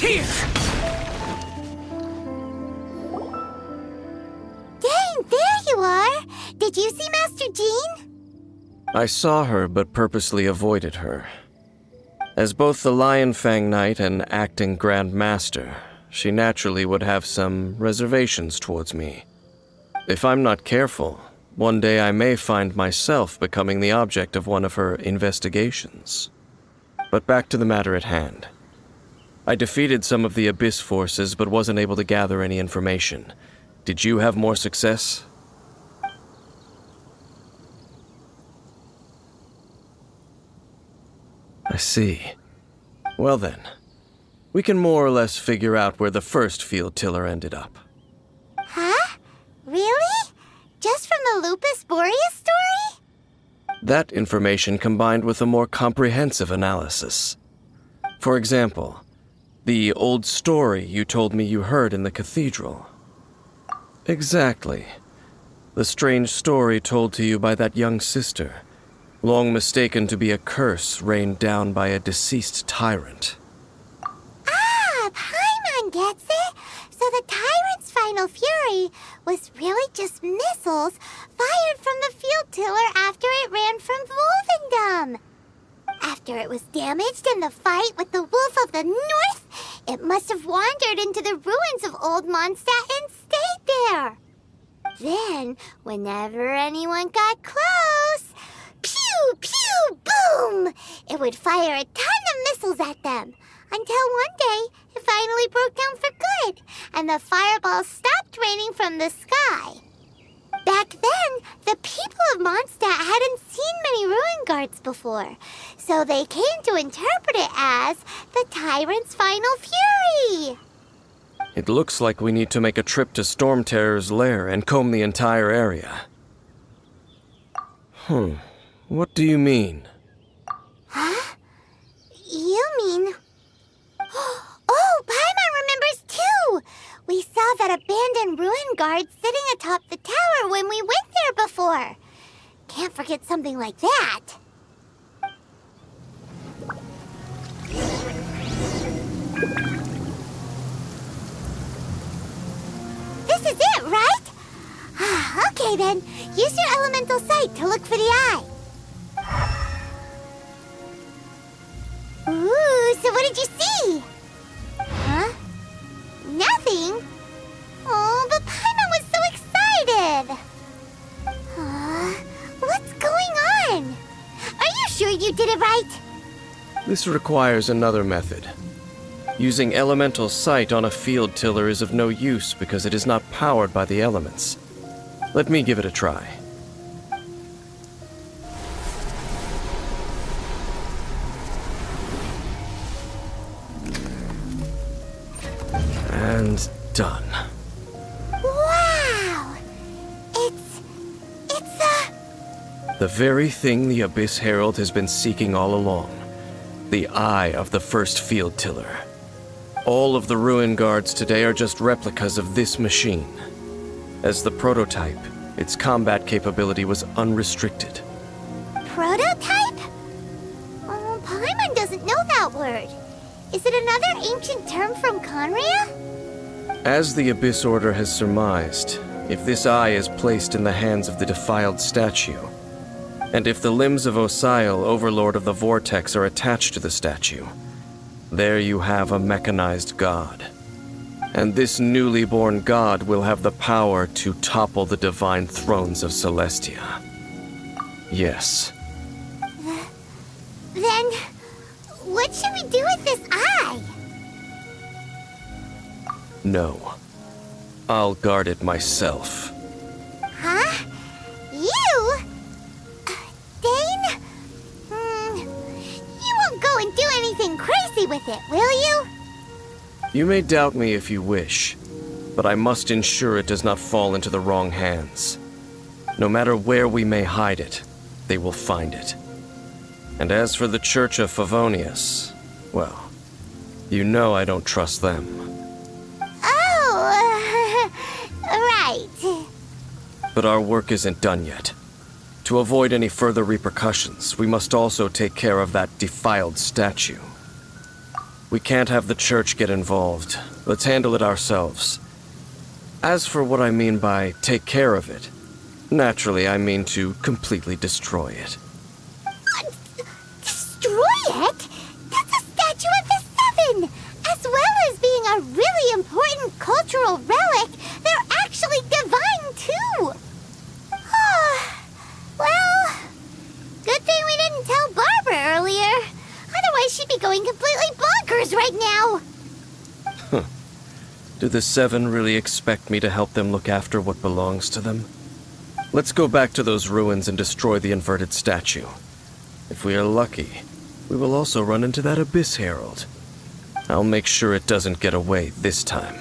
here! Dang, there you are! Did you see Master Jean? I saw her, but purposely avoided her. As both the Lion Fang Knight and acting Grand Master, she naturally would have some reservations towards me. If I'm not careful, one day I may find myself becoming the object of one of her investigations. But back to the matter at hand. I defeated some of the Abyss forces, but wasn't able to gather any information. Did you have more success? I see. Well then, we can more or less figure out where the first field tiller ended up. Huh? Really? Just from the Lupus Boreas story? That information combined with a more comprehensive analysis. For example, the old story you told me you heard in the cathedral. Exactly. The strange story told to you by that young sister, long mistaken to be a curse rained down by a deceased tyrant. Ah, Paimon gets it! So the Tyrant's final fury was really just missiles fired from the field tiller after it ran from Wolvendom. After it was damaged in the fight with the Wolf of the North, it must have wandered into the ruins of old Mondstadt and stayed there. Then, whenever anyone got close, pew, pew, boom! It would fire a ton of missiles at them, until one day it finally broke down for good, and the fireballs stopped raining from the sky. Back then, the people of Mondstadt hadn't seen many ruin guards before, so they came to interpret it as the Tyrant's final fury. It looks like we need to make a trip to Storm Terror's lair and comb the entire area. What do you mean? Huh? You mean... Oh, Paimon remembers too! We saw that abandoned ruin guard sitting atop the tower when we went there before. Can't forget something like that. This is it, right? Okay then, use your elemental sight to look for the eye. Ooh, so what did you see? Huh? Nothing? Oh, but Paimon was so excited! What's going on? Are you sure you did it right? This requires another method. Using elemental sight on a field tiller is of no use because it is not powered by the elements. Let me give it a try. And done. Wow! It's the very thing the Abyss Herald has been seeking all along. The eye of the first field tiller. All of the ruin guards today are just replicas of this machine. As the prototype, its combat capability was unrestricted. prototype? Oh, Paimon doesn't know that word. Is it another ancient term from Conria? As the Abyss Order has surmised, if this eye is placed in the hands of the defiled statue, and if the limbs of Osiel, Overlord of the Vortex, are attached to the statue, there you have a mechanized god. And this newly born god will have the power to topple the divine thrones of Celestia. Yes. Then, what should we do with this eye? No. I'll guard it myself. Huh? You? Dane? You won't go and do anything crazy with it, will you? You may doubt me if you wish, but I must ensure it does not fall into the wrong hands. No matter where we may hide it, they will find it. And as for the Church of Favonius, well, you know I don't trust them. Oh, right. But our work isn't done yet. To avoid any further repercussions, we must also take care of that defiled statue. We can't have the church get involved. Let's handle it ourselves. As for what I mean by take care of it, naturally I mean to completely destroy it. Destroy it? That's a statue of the Seven! As well as being a really important cultural relic, they're actually divine too! Well, good thing we didn't tell Barbara earlier. Otherwise she'd be going completely bonkers right now! Do the Seven really expect me to help them look after what belongs to them? Let's go back to those ruins and destroy the inverted statue. If we are lucky, we will also run into that Abyss Herald. I'll make sure it doesn't get away this time.